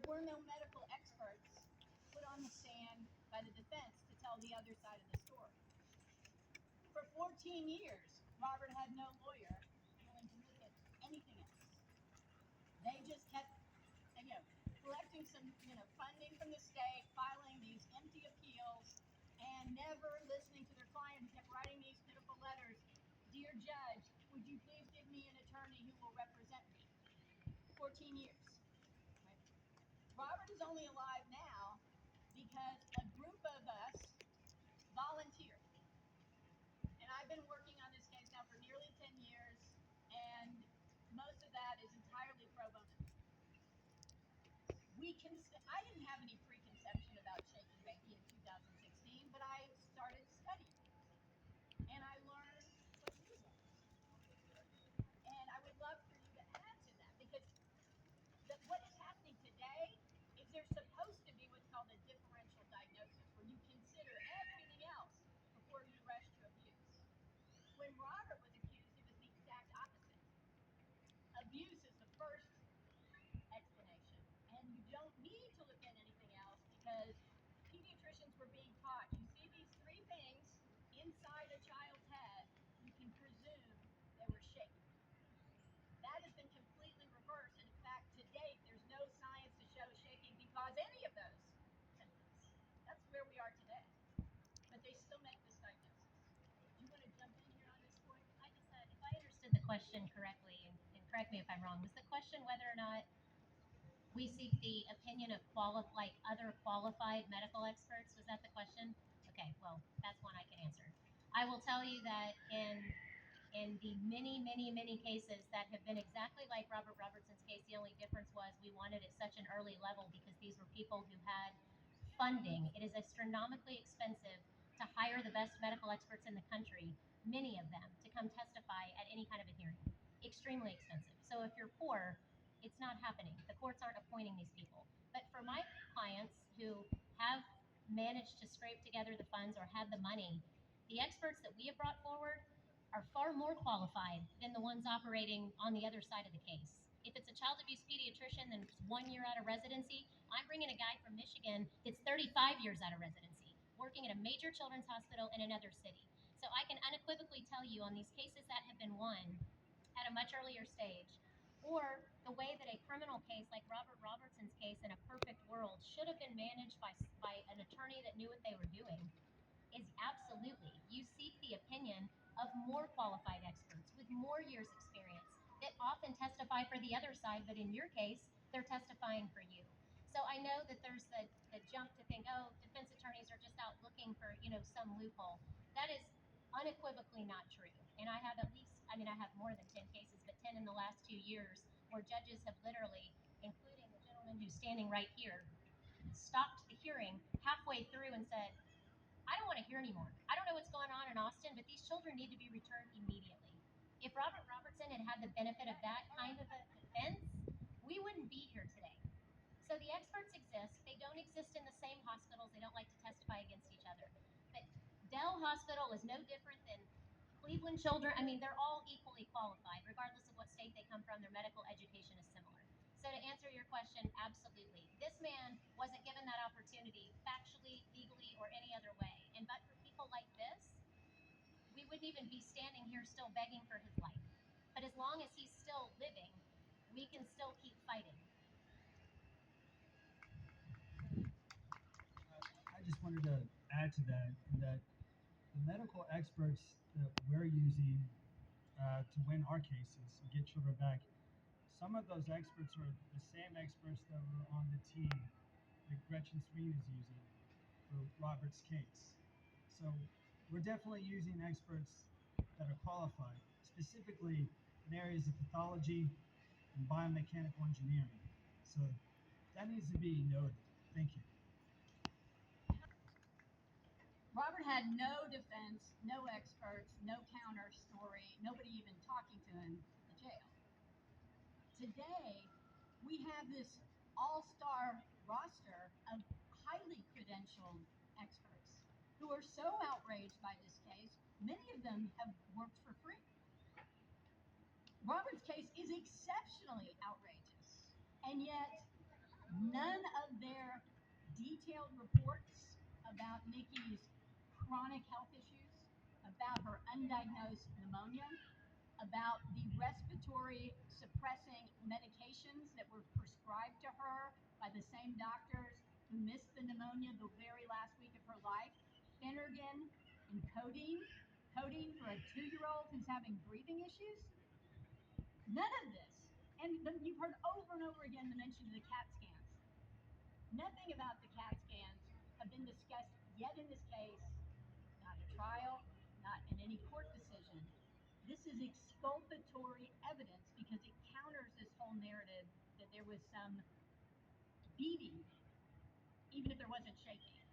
were no medical experts put on the stand by the defense to tell the other side of the story. For 14 years, Robert had no lawyer willing to look at anything else. They just kept, collecting some, funding from the state, filing these empty appeals, and never listening to their client who kept writing these pitiful letters. Dear judge, would you please give me an attorney who will represent me? 14 years. Right? Robert is only alive now because a group of us volunteered. And I've been working on this case now for nearly 10 years, and most of that is entirely pro bono. I didn't have any preconception about shaky Reiki in 2016, but I started studying, and I learned what you was. And I would love for you to add to that, because what is happening today is there's supposed to be what's called a differential diagnosis, where you consider everything else before you rush to abuse. When Robert was accused, it was the exact opposite. Abuse is the first explanation, and you don't need to look at anything else, because pediatricians were being taught, you see these three things inside a child's head, you can presume they were shaky. That has been completely reversed, and in fact, to date, there's no science to show shaking can cause any of those symptoms. That's where we are today. But they still make this diagnosis. Do you want to jump in here on this point? If I understood the question correctly, and correct me if I'm wrong, was the question whether or not we seek the opinion of other qualified medical experts? Was that the question? Okay, well, that's one I can answer. I will tell you that in the many cases that have been exactly like Robert Robertson's case, the only difference was we wanted at such an early level because these were people who had funding. It is astronomically expensive to hire the best medical experts in the country, many of them, to come testify at any kind of a hearing. Extremely expensive. So if you're poor, it's not happening. The courts aren't appointing these people. But for my clients who have managed to scrape together the funds or had the money, the experts that we have brought forward are far more qualified than the ones operating on the other side of the case. If it's a child abuse pediatrician that's 1 year out of residency, I'm bringing a guy from Michigan that's 35 years out of residency, working at a major children's hospital in another city. So I can unequivocally tell you on these cases that have been won at a much earlier stage, or the way that a criminal case like Robert Robertson's case in a perfect world should have been managed by an attorney that knew what they were doing, is absolutely, you seek the opinion of more qualified experts with more years experience that often testify for the other side, but in your case, they're testifying for you. So I know that there's the jump to think, oh, defense attorneys are just out looking for, some loophole. That is unequivocally not true. And I have I have more than 10 cases, but 10 in the last 2 years where judges have literally, including the gentleman who's standing right here, stopped the hearing halfway through and said, I don't want to hear anymore. I don't know what's going on in Austin, but these children need to be returned immediately. If Robert Robertson had had the benefit of that kind of a defense, we wouldn't be here today. So the experts exist. They don't exist in the same hospitals. They don't like to testify against each other. But Dell Hospital is no different than Cleveland Children. They're all equally qualified, regardless of what state they come from. Their medical education is similar. So to answer your question, absolutely. This man wasn't given that opportunity factually, legally, or any other way. And but for people like this, we wouldn't even be standing here still begging for his life. But as long as he's still living, we can still keep fighting. I just wanted to add to that the medical experts that we're using to win our cases and get children back, some of those experts are the same experts that were on the team that Gretchen Sweet is using for Robert's case. So we're definitely using experts that are qualified, specifically in areas of pathology and biomechanical engineering. So that needs to be noted. Thank you. Robert had no defense, no experts, no counter story, nobody even talking to him in the jail. Today, we have this all-star roster of highly credentialed experts who are so outraged by this case, many of them have worked for free. Robert's case is exceptionally outrageous, and yet None of their detailed reports about Nikki's chronic health issues, about her undiagnosed pneumonia, about the respiratory suppressing medications that were prescribed to her by the same doctors who missed the pneumonia the very last week of her life, Phenergan and codeine for a 2-year-old who's having breathing issues. None of this. And you've heard over and over again the mention of the CAT scans. Nothing about the CAT scans have been discussed yet in this case, not a trial, not in any court decision. This is exculpatory evidence because it counters this whole narrative that there was some beating, even if there wasn't shaking.